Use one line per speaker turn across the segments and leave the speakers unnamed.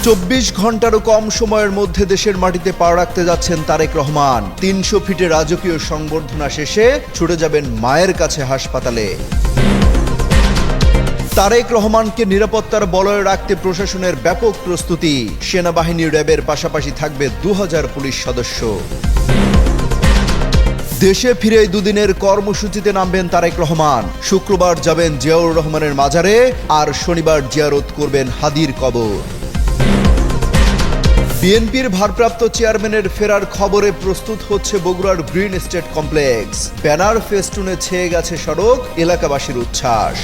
24 ঘন্টারও কম সময়ের মধ্যে দেশের মাটিতে পা রাখতে যাচ্ছেন তারেক রহমান। 300 ফিটে রাজকীয় সংবর্ধনা শেষে ছুটে যাবেন মায়ের কাছে হাসপাতালে। তারেক রহমানকে নিরাপত্তার বলয়ে রাখতে প্রশাসনের ব্যাপক প্রস্তুতি। সেনাবাহিনী, র্যাবের পাশাপাশি থাকবে 2000 পুলিশ সদস্য। দেশে ফিরে দুদিনের কর্মসূচিতে নামবেন তারেক রহমান। শুক্রবার যাবেন জিয়াউর রহমানের মাজারে, আর শনিবার জিয়ারত করবেন হাদির কবর। বিএনপির ভারপ্রাপ্ত চেয়ারম্যানের ফেরার খবরে প্রস্তুত হচ্ছে বগুড়ার গ্রিন এস্টেট কমপ্লেক্স। ব্যানার ফেস্টুনে ছেয়ে গেছে সড়ক, এলাকাবাসীর উচ্ছ্বাস।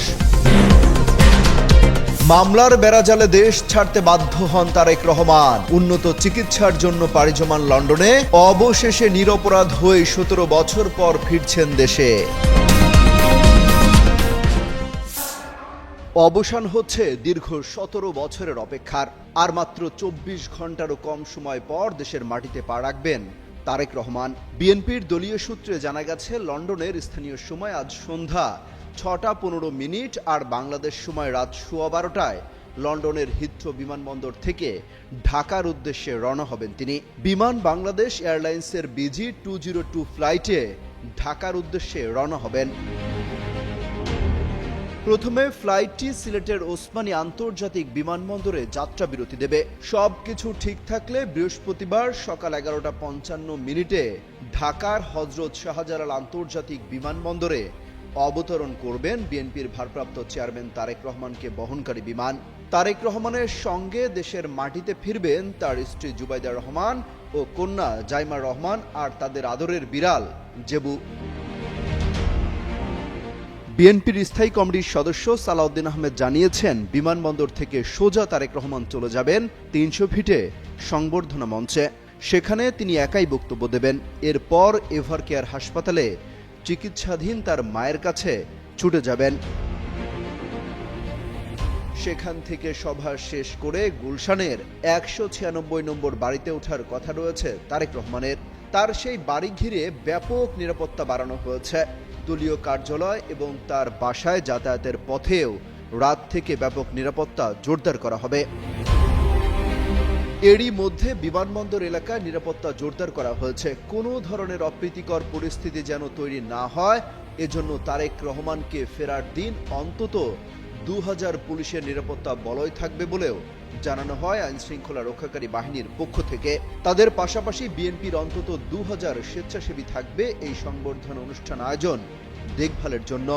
মামলার বেড়াজালে দেশ ছাড়তে বাধ্য হন তারেক রহমান। উন্নত চিকিৎসার জন্য পাড়ি জমান লন্ডনে। অবশেষে নিরপরাধ হয়ে 17 বছর পর ফিরছেন দেশে। অবসান হচ্ছে দীর্ঘ 17 বছরের অপেক্ষার। আর মাত্র 24 ঘন্টারও কম সময় পর দেশের মাটিতে পা রাখবেন তারেক রহমান। বিএনপির দলীয় সূত্রে জানা গেছে, লন্ডনের স্থানীয় সময় আজ সন্ধ্যা 6:15 আর বাংলাদেশ সময় রাত 12:15টায় লন্ডনের হিথ্রো বিমানবন্দর থেকে ঢাকার উদ্দেশ্যে রওনা হবেন তিনি। বিমান বাংলাদেশ এয়ারলাইন্সের BG202 ফ্লাইটে ঢাকার উদ্দেশ্যে রওনা হবেন। প্রথমে ফ্লাইটটি সিলেটের ওসমানী আন্তর্জাতিক বিমানবন্দরে যাত্রা বিরতি দেবে। সবকিছু ঠিক থাকলে বৃহস্পতিবার সকাল 11:55 ঢাকার হযরত শাহজালাল আন্তর্জাতিক বিমানবন্দরে অবতরণ করবেন বিএনপির ভারপ্রাপ্ত চেয়ারম্যান তারেক রহমানকে বহনকারী বিমান। তারেক রহমানের সঙ্গে দেশের মাটিতে ফিরবেন তার স্ত্রী জুবাইদা রহমান ও কন্যা জাইমা রহমান আর তাদের আদরের বিড়াল জেবু। বিএনপির স্থায়ী কমিটির সদস্য সালাউদ্দিন আহমেদ জানিয়েছেন, বিমানবন্দর থেকে সোজা তারেক রহমান চলে যাবেন 300 ফিটে সংবর্ধনা মঞ্চে। সেখানে তিনি একাই বক্তব্য দেবেন। এরপর এভারকেয়ার হাসপাতালে চিকিৎসাধীন তার মায়ের কাছে ছুটে যাবেন। সেখান থেকে সভা শেষ করে গুলশানের 196 নম্বর বাড়িতে ওঠার কথা রয়েছে তারেক রহমানের। তার সেই বাড়ি ঘিরে ব্যাপক নিরাপত্তা বাড়ানো হয়েছে। দলীয় কার্যালয় এবং তার বাসায় যাতায়াতের পথেও রাত থেকে ব্যাপক নিরাপত্তা জোরদার করা হবে। এরই মধ্যে বিমানবন্দর এলাকায় নিরাপত্তা জোরদার করা হয়েছে। কোনো ধরনের অপ্রীতিকর পরিস্থিতি যেন তৈরি না হয়, এজন্য তারেক রহমানকে ফেরার দিন অন্তত 2000 পুলিশের নিরাপত্তা বলয় থাকবে বলেও জানানো হয় আইনশৃঙ্খলা রক্ষাকারী বাহিনীর পক্ষ থেকে। তাদের পাশাপাশি বিএনপির অন্তত 2000 স্বেচ্ছাসেবী থাকবে এই সংবর্ধনা অনুষ্ঠান আয়োজন দেখভালের জন্য।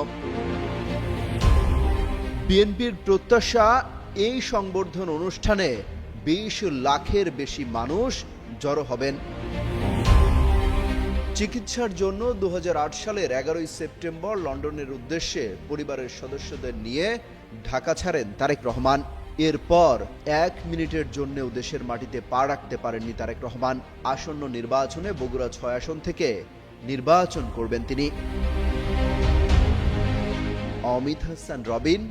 বিএনপির প্রত্যাশা, এই সংবর্ধনা অনুষ্ঠানে 20 লাখের বেশি মানুষ জড়ো হবেন। চিকিৎসার জন্য 2008 সালের 11 সেপ্টেম্বর লন্ডনের উদ্দেশ্যে পরিবারের সদস্যদের নিয়ে ঢাকা ছাড়েন তারেক রহমান। এরপর 1 মিনিটের জন্যও দেশের মাটিতে পা রাখতে পারেননি তারেক রহমান। আসন্ন নির্বাচনে বগুড়া 6 আসন থেকে নির্বাচন করবেন তিনি। অমিত হাসান রবিন,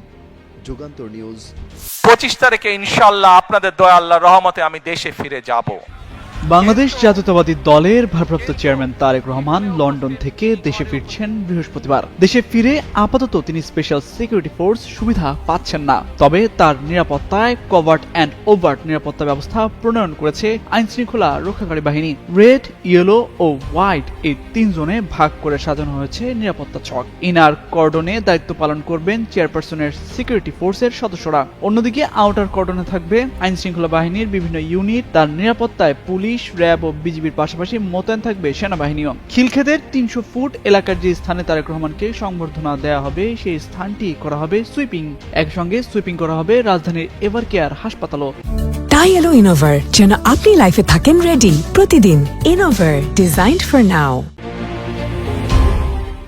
যুগান্তর নিউজ।
25 তারিখে ইনশাআল্লাহ আপনাদের দয়া আল্লাহর রহমতে আমি দেশে ফিরে যাব।
বাংলাদেশ জাতীয়তাবাদী দলের ভারপ্রাপ্ত চেয়ারম্যান তারেক রহমান লন্ডন থেকে দেশে ফিরছেন বৃহস্পতিবার। দেশে ফিরে আপাতত তিনি স্পেশাল সিকিউরিটি ফোর্স সুবিধা পাচ্ছেন না। তবে তার নিরাপত্তায় কভার্ট অ্যান্ড ওভার্ট নিরাপত্তা ব্যবস্থা প্রণয়ন করেছে আইনশৃঙ্খলা রক্ষাকারী বাহিনী। রেড, ইয়েলো ও হোয়াইট এই 3 জোনে ভাগ করে সাজানো হয়েছে নিরাপত্তা ছক। ইনার কর্ডনে দায়িত্ব পালন করবেন চেয়ারপারসনের সিকিউরিটি ফোর্সের সদস্যরা। অন্যদিকে আউটার কর্ডনে থাকবে আইনশৃঙ্খলা বাহিনীর বিভিন্ন ইউনিট। তার নিরাপত্তায় পুলিশ, র্যাব ও বিজিবির পাশাপাশি মোতায়েন থাকবে সেনাবাহিনীও। খিলক্ষেতের 300 ফুট এলাকার যে স্থানে তারেক রহমানকে সংবর্ধনা দেওয়া হবে সেই স্থানটি করা হবে সুইপিং। একসঙ্গে সুইপিং করা হবে রাজধানীর এভারকেয়ার হাসপাতালও।
টাই এলো ইনোভার, যেন আপনি লাইফে থাকেন রেডি প্রতিদিন। Innova, designed for now.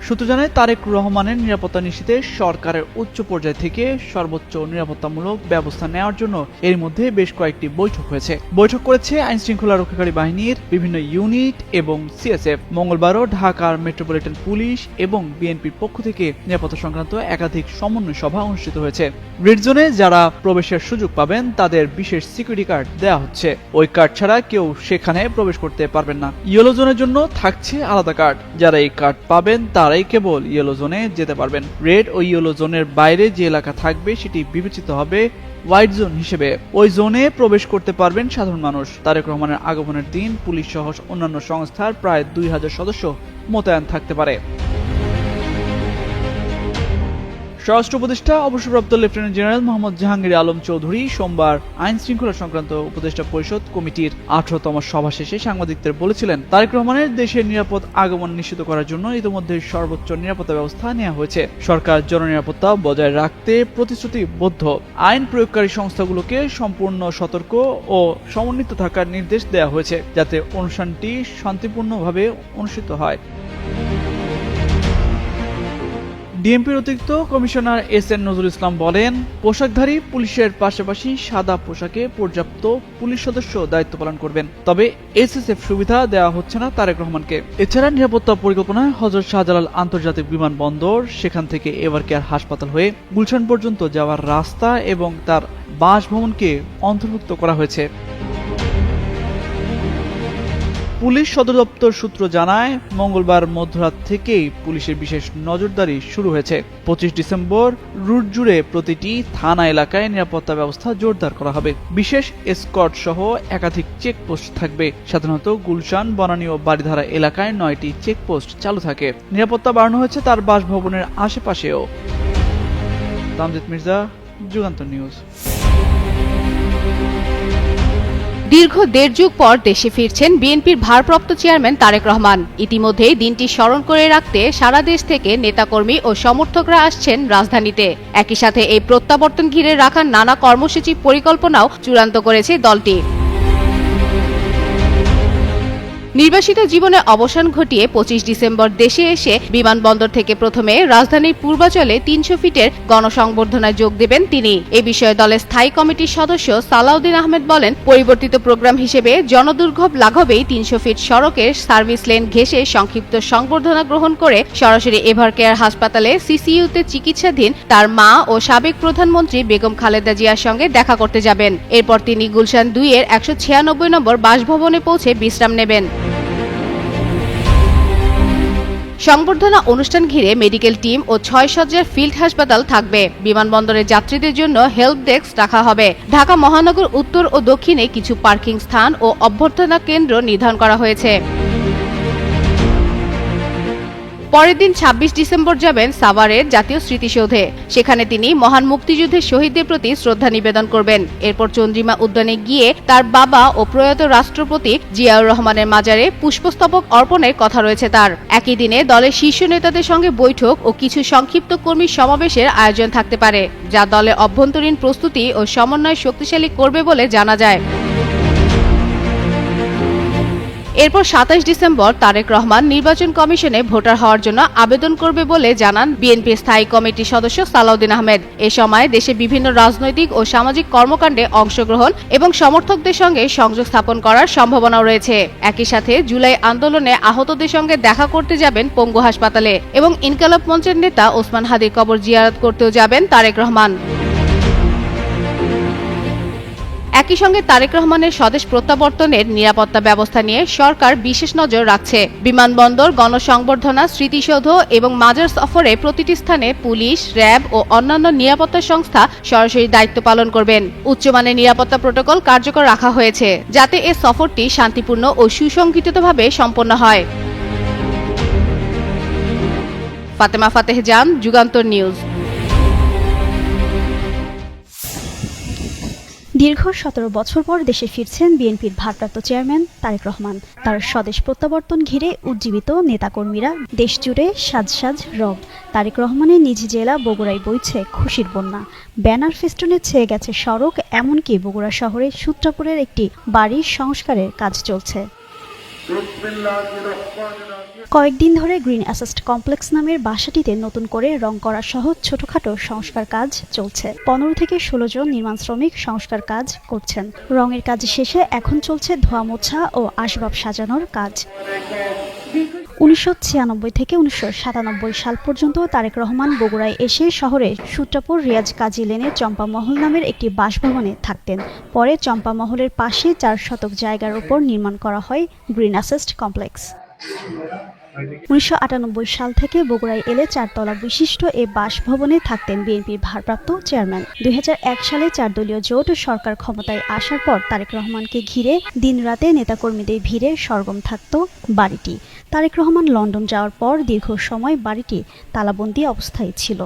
সূত্র জানায়, তারেক রহমানের নিরাপত্তা নিশ্চিতে সরকারের উচ্চ পর্যায় থেকে সর্বোচ্চ নিরাপত্তামূলক ব্যবস্থা নেওয়ার জন্য এর মধ্যে বেশ কয়েকটি বৈঠক হয়েছে। বৈঠক করেছে আইনশৃঙ্খলা রক্ষাকারী বাহিনীর বিভিন্ন ইউনিট এবং সিএসএফ। মঙ্গলবারও ঢাকার মেট্রোপলিটন পুলিশ এবং বিএনপির পক্ষ থেকে নিরাপত্তা সংক্রান্ত একাধিক সমন্বয় সভা অনুষ্ঠিত হয়েছে। রেড জোনে যারা প্রবেশের সুযোগ পাবেন তাদের বিশেষ সিকিউরিটি কার্ড দেওয়া হচ্ছে। ওই কার্ড ছাড়া কেউ সেখানে প্রবেশ করতে পারবেন না। ইয়েলো জোনের জন্য থাকছে আলাদা কার্ড। যারা এই কার্ড পাবেন তারাই কেবল ইয়েলো জোনে যেতে পারবেন। রেড ও ইয়েলো জোনের বাইরে যে এলাকা থাকবে সেটি বিবেচিত হবে হোয়াইট জোন হিসেবে। ওই জোনে প্রবেশ করতে পারবেন সাধারণ মানুষ। তারেক রহমানের আগমনের দিন পুলিশ সহ অন্যান্য সংস্থার প্রায় 2000 সদস্য মোতায়েন থাকতে পারে। স্বরাষ্ট্র উপদেষ্টা অবসরপ্রাপ্ত লেফটেন্যান্ট জেনারেল মোহাম্মদ জাহাঙ্গীর আলম চৌধুরী সোমবার আইন শৃঙ্খলা সংক্রান্ত উপদেষ্টা পরিষদ কমিটির 18তম সভা শেষে সাংবাদিকদের বলেছিলেন, তারেক রহমানের দেশের নিরাপদ আগমন নিশ্চিত করার জন্য ইতিমধ্যে সর্বোচ্চ নিরাপত্তা ব্যবস্থা নেওয়া হয়েছে। সরকার জননিরাপত্তা বজায় রাখতে প্রতিশ্রুতিবদ্ধ। আইন প্রয়োগকারী সংস্থাগুলোকে সম্পূর্ণ সতর্ক ও সমন্বিত থাকার নির্দেশ দেওয়া হয়েছে, যাতে অনুষ্ঠানটি শান্তিপূর্ণভাবে অনুষ্ঠিত হয়। ডিএমপির অতিরিক্ত কমিশনার এস.এন. নজরুল ইসলাম বলেন, পোশাকধারী পুলিশের পাশাপাশি সাদা পোশাকে পর্যাপ্ত পুলিশ সদস্য দায়িত্ব পালন করবেন। তবে এসএসএফ সুবিধা দেওয়া হচ্ছে না তারেক রহমানকে। এছাড়া নিরাপত্তা পরিকল্পনায় হযরত শাহজালাল আন্তর্জাতিক বিমানবন্দর, সেখান থেকে এভার কেয়ার হাসপাতাল হয়ে গুলশান পর্যন্ত যাওয়ার রাস্তা এবং তার বাসভবনকে অন্তর্ভুক্ত করা হয়েছে। পুলিশ সদর দপ্তর সূত্র জানায়, মঙ্গলবার মধ্যরাত থেকেই পুলিশের বিশেষ নজরদারি শুরু হয়েছে। 25 ডিসেম্বর রুট জুড়ে প্রতিটি থানা এলাকায় নিরাপত্তা ব্যবস্থা জোরদার করা হবে। বিশেষ এসকর্ট সহ একাধিক চেকপোস্ট থাকবে। সাধারণত গুলশান, বনানী ও বারিধারা এলাকায় 9টি চেকপোস্ট চালু থাকে। নিরাপত্তা বাড়ানো হয়েছে তার বাসভবনের আশেপাশেও। তামজিদ মির্জা, যুগান্তর নিউজ।
দীর্ঘ 1.5 যুগ পর দেশে ফিরছেন বিএনপির ভারপ্রাপ্ত চেয়ারম্যান তারেক রহমান। ইতিমধ্যেই দিনটি স্মরণ করে রাখতে সারা দেশ থেকে নেতাকর্মী ও সমর্থকরা আসছেন রাজধানীতে। একই সাথে এই প্রত্যাবর্তন ঘিরে রাখার নানা কর্মসূচি পরিকল্পনাও চূড়ান্ত করেছে দলটি। নির্বাসিত জীবনে অবসান ঘটিয়ে 25 ডিসেম্বর দেশে এসে বিমানবন্দর থেকে প্রথমে রাজধানীর পূর্বাচলে 300 ফিটের গণসংবর্ধনায় যোগ দেবেন তিনি। এ বিষয়ে দলের স্থায়ী কমিটির সদস্য সালাউদ্দিন আহমেদ বলেন, পরিবর্তিত প্রোগ্রাম হিসেবে জনদুর্ভোগ লাঘবেই 300 ফিট সড়কের সার্ভিস লেন ঘেঁষে সংক্ষিপ্ত সংবর্ধনা গ্রহণ করে সরাসরি এভার কেয়ার হাসপাতালে সিসিইউতে চিকিৎসাধীন তার মা ও সাবেক প্রধানমন্ত্রী বেগম খালেদা জিয়ার সঙ্গে দেখা করতে যাবেন। এরপর তিনি গুলশান 2-এর 196 নম্বর বাসভবনে পৌঁছে বিশ্রাম নেবেন। সংবর্ধনা অনুষ্ঠান ঘিরে মেডিকেল টিম ও 6 সজ্জার ফিল্ড হাসপাতাল থাকবে। বিমানবন্দরের যাত্রীদের জন্য হেল্প ডেস্ক রাখা হবে। ঢাকা মহানগর উত্তর ও দক্ষিণে কিছু পার্কিং স্থান ও অভ্যর্থনা কেন্দ্র নির্ধারণ করা হয়েছে। পরের দিন 26 ডিসেম্বর যাবেন সাভারের জাতীয় স্মৃতিসৌধে। সেখানে তিনি মহান মুক্তিযুদ্ধের শহীদদের প্রতি শ্রদ্ধা নিবেদন করবেন। এরপর চন্দ্রিমা উদ্যানে গিয়ে তার বাবা ও প্রয়াত রাষ্ট্রপতি জিয়াউর রহমানের মাজারে পুষ্পস্তবক অর্পণের কথা রয়েছে তার। একই দিনে দলের শীর্ষ নেতাদের সঙ্গে বৈঠক ও কিছু সংক্ষিপ্ত কর্মী সমাবেশের আয়োজন থাকতে পারে, যা দলের অভ্যন্তরীণ প্রস্তুতি ও সমন্বয় শক্তিশালী করবে বলে জানা যায়। এরপর 27 ডিসেম্বর তারেক রহমান নির্বাচন কমিশনে ভোটার হওয়ার জন্য আবেদন করবে বলে জানান বিএনপির স্থায়ী কমিটির সদস্য সালাউদ্দিন আহমেদ। এ সময় দেশে বিভিন্ন রাজনৈতিক ও সামাজিক কর্মকাণ্ডে অংশগ্রহণ এবং সমর্থকদের সঙ্গে সংযোগ স্থাপন করার সম্ভাবনাও রয়েছে। একই সাথে জুলাই আন্দোলনে আহতদের সঙ্গে দেখা করতে যাবেন পঙ্গু হাসপাতালে এবং ইনকালাব মঞ্চের নেতা ওসমান হাদির কবর জিয়ারত করতেও যাবেন তারেক রহমান। একই সঙ্গে তারেক রহমানের স্বদেশ প্রত্যাবর্তনের নিরাপত্তা ব্যবস্থা নিয়ে সরকার বিশেষ নজর রাখছে। বিমানবন্দর, গণসংবর্ধনা, স্মৃতিসৌধ এবং মাজার সফরে প্রতিটি স্থানে পুলিশ, র্যাব ও অন্যান্য নিরাপত্তা সংস্থা সরাসরি দায়িত্ব পালন করবেন। উচ্চমানের নিরাপত্তা প্রোটোকল কার্যকর রাখা হয়েছে, যাতে এ সফরটি শান্তিপূর্ণ ও সুসংগঠিতভাবে সম্পন্ন হয়। ফাতেমা ফাতেহ জান, যুগান্তর নিউজ।
দীর্ঘ 17 বছর পর দেশে ফিরছেন বিএনপির ভারপ্রাপ্ত চেয়ারম্যান তারেক রহমান। তার স্বদেশ প্রত্যাবর্তন ঘিরে উজ্জীবিত নেতাকর্মীরা, দেশজুড়ে সাজ সাজ রব। তারেক রহমানের নিজ জেলা বগুড়ায় বইছে খুশির বন্যা। ব্যানার ফেস্টুনে ছেয়ে গেছে সড়ক, এমনকি বগুড়া শহরে সূত্রাপুরের একটি বাড়ির সংস্কারের কাজ চলছে। কয়েকদিন ধরে গ্রিন অ্যাসেস্ট কমপ্লেক্স নামের বাসাটিতে নতুন করে রং করা সহ ছোটখাটো সংস্কার কাজ চলছে। 15 থেকে 16 জন নির্মাণ শ্রমিক সংস্কার কাজ করছেন। রঙের কাজ শেষে এখন চলছে ধোয়া মোছা ও আসবাব সাজানোর কাজ। 1996 থেকে 1997 সাল পর্যন্ত তারেক রহমান বগুড়ায় এসে শহরে সূত্রাপুর রিয়াজ কাজী লেনে চম্পামহল নামের একটি বাসভবনে থাকতেন। পরে চম্পামহলের পাশে 4 শতক জায়গার উপর নির্মাণ করা হয় গ্রিন অ্যাসেস্ট কমপ্লেক্স। 1998 সাল থেকে বগুড়ায় এলে 4 তলা বিশিষ্ট এ বাসভবনে থাকতেন বিএনপির ভারপ্রাপ্ত চেয়ারম্যান। 2001 সালে 4 দলীয় জোট সরকার ক্ষমতায় আসার পর তারেক রহমানকে ঘিরে দিনরাতে নেতাকর্মীদের ভিড়ে সরগম থাকত বাড়িটি। তারেক রহমান লন্ডন যাওয়ার পর দীর্ঘ সময় বাড়িটি তালাবন্দী অবস্থায় ছিল।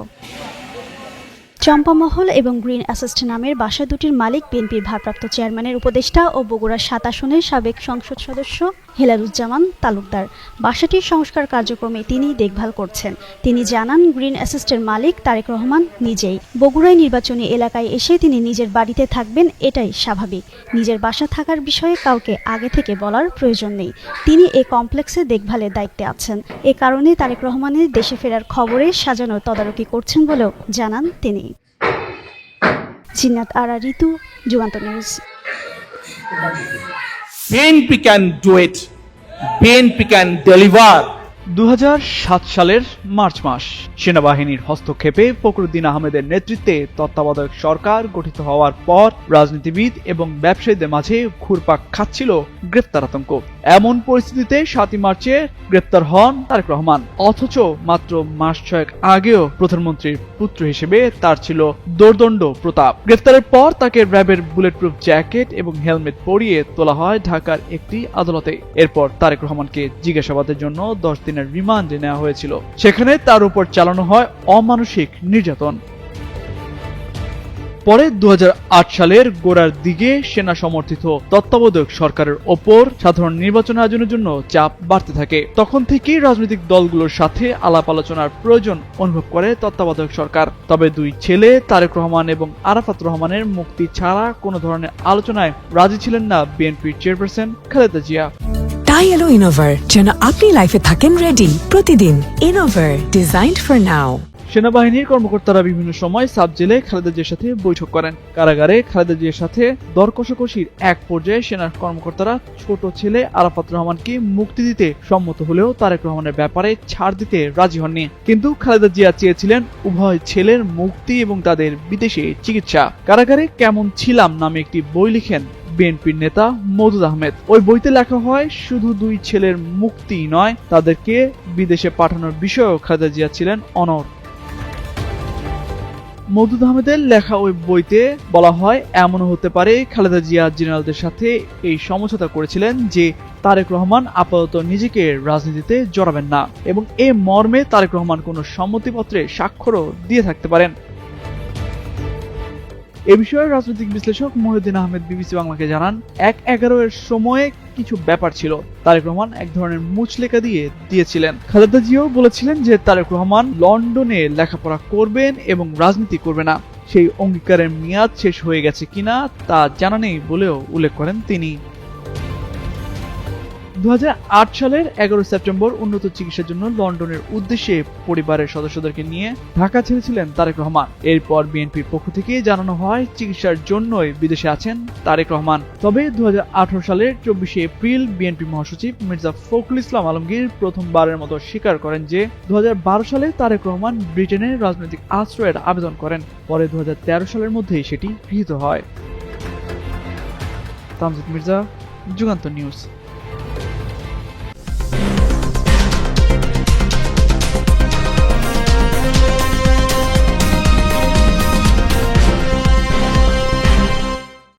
চম্পামহল এবং গ্রিন অ্যাসেস্ট নামের বাসা দুটির মালিক বিএনপির ভারপ্রাপ্ত চেয়ারম্যানের উপদেষ্টা ও বগুড়া 7 আসনের সাবেক সংসদ সদস্য হেলালুজ্জামান তালুকদার। বাসাটির সংস্কার কার্যক্রমে তিনি দেখভাল করছেন। তিনি জানান, গ্রিন অ্যাসেস্টের মালিক তারেক রহমান নিজেই। বগুড়ায় নির্বাচনী এলাকায় এসে তিনি নিজের বাড়িতে থাকবেন, এটাই স্বাভাবিক। নিজের বাসা থাকার বিষয়ে কাউকে আগে থেকে বলার প্রয়োজন নেই। তিনি এই কমপ্লেক্সে দেখভালের দায়িত্বে আছেন। এ কারণে তারেক রহমানের দেশে ফেরার খবরে সাজানো তদারকি করছেন বলেও জানান তিনি। Jinnat Ara Ritu, Jugantor news.
BNP can do it. BNP can deliver.
2007 সালের মার্চ মাস সেনাবাহিনীর হস্তক্ষেপে ফখরুদ্দিন আহমেদের নেতৃত্বে তত্ত্বাবধায়ক সরকার গঠিত হওয়ার পর রাজনীতিবিদ এবং ব্যবসায়ীদের মাঝে ঘুরপাক খাচ্ছিল গ্রেপ্তার আতঙ্ক। এমন পরিস্থিতিতে 7 মার্চে গ্রেপ্তার হন তারেক রহমান। অথচ মাত্র মাস 6 আগেও প্রধানমন্ত্রীর পুত্র হিসেবে তার ছিল দোর্দণ্ড প্রতাপ। গ্রেপ্তারের পর তাকে র্যাবের বুলেটপ্রুফ জ্যাকেট এবং হেলমেট পরিয়ে তোলা হয় ঢাকার একটি আদালতে। এরপর তারেক রহমানকে জিজ্ঞাসাবাদের জন্য 10 দিনের রিমান্ডে নেওয়া হয়েছিল। সেখানে তার উপর চালানো হয় অমানসিক নির্যাতন। পরে 2008 সালের গোড়ার দিকে সেনা সমর্থিত তত্ত্বাবধায়ক সরকারের ওপর সাধারণ নির্বাচন আয়োজনের জন্য চাপ বাড়তে থাকে। তখন থেকেই রাজনৈতিক দলগুলোর সাথে আলাপ আলোচনার প্রয়োজন অনুভব করে তত্ত্বাবধায়ক সরকার। তবে 2 ছেলে তারেক রহমান এবং আরাফাত রহমানের মুক্তি ছাড়া কোনো ধরনের আলোচনায় রাজি ছিলেন না বিএনপির চেয়ারপারসন খালেদা জিয়া।
তাই এলো ইনোভার, যেন আপনি লাইফে থাকেন রেডি প্রতিদিন। Innova, designed for now.
সেনাবাহিনীর কর্মকর্তারা বিভিন্ন সময় সাব জেলে খালেদা জিয়ার সাথে বৈঠক করেন। কারাগারে খালেদা জিয়ার সাথে দর কষাকষির এক পর্যায়ে সেনার কর্মকর্তারা ছোট ছেলে আরাফাত রহমানকে মুক্তি দিতে সম্মত হলেও তারেক রহমানের ব্যাপারে ছাড় দিতে রাজি হননি। কিন্তু খালেদা জিয়া চেয়েছিলেন উভয় ছেলের মুক্তি এবং তাদের বিদেশে চিকিৎসা। কারাগারে কেমন ছিলাম নামে একটি বই লিখেন বিএনপির নেতা মওদুদ আহমেদ। ওই বইতে লেখা হয়, শুধু 2 ছেলের মুক্তি নয়, তাদেরকে বিদেশে পাঠানোর বিষয়েও খালেদা জিয়া ছিলেন অনড়। মওদুদ আহমেদের লেখা ওই বইতে বলা হয়, এমনও হতে পারে খালেদা জিয়া জেনারেলদের সাথে এই সমঝোতা করেছিলেন যে তারেক রহমান আপাতত নিজেকে রাজনীতিতে জড়াবেন না, এবং এ মর্মে তারেক রহমান কোনো সম্মতিপত্রে স্বাক্ষরও দিয়ে থাকতে পারেন। এ বিষয়ে রাজনৈতিক বিশ্লেষক মহিউদ্দিন আহমেদ বিবিসি বাংলাকে জানান, 1/11 এর সময়ে কিছু ব্যাপার ছিল। তারেক রহমান এক ধরনের মুচলেখা দিয়েছিলেন। খালেদা জিয়াও বলেছিলেন যে তারেক রহমান লন্ডনে লেখাপড়া করবেন এবং রাজনীতি করবে না। সেই অঙ্গীকারের মেয়াদ শেষ হয়ে গেছে কিনা তা জানা নেই বলেও উল্লেখ করেন তিনি। 2008 সালের 11 সেপ্টেম্বর উন্নত চিকিৎসার জন্য লন্ডনের উদ্দেশ্যে পরিবারের সদস্যদেরকে নিয়ে ঢাকা ছেড়েছিলেন তারেক রহমান। এরপর বিএনপির পক্ষ থেকে জানানো হয় চিকিৎসার জন্যই বিদেশে আছেন তারেক রহমান। তবে 2018 সালের 24 এপ্রিল বিএনপি মহাসচিব মির্জা ফখরুল ইসলাম আলমগীর প্রথমবারের মতো স্বীকার করেন যে 2012 সালে তারেক রহমান ব্রিটেনে রাজনৈতিক আশ্রয়ের আবেদন করেন। পরে 2013 সালের মধ্যেই সেটি গৃহীত হয়। তামজিদ মির্জা, যুগান্তর নিউজ।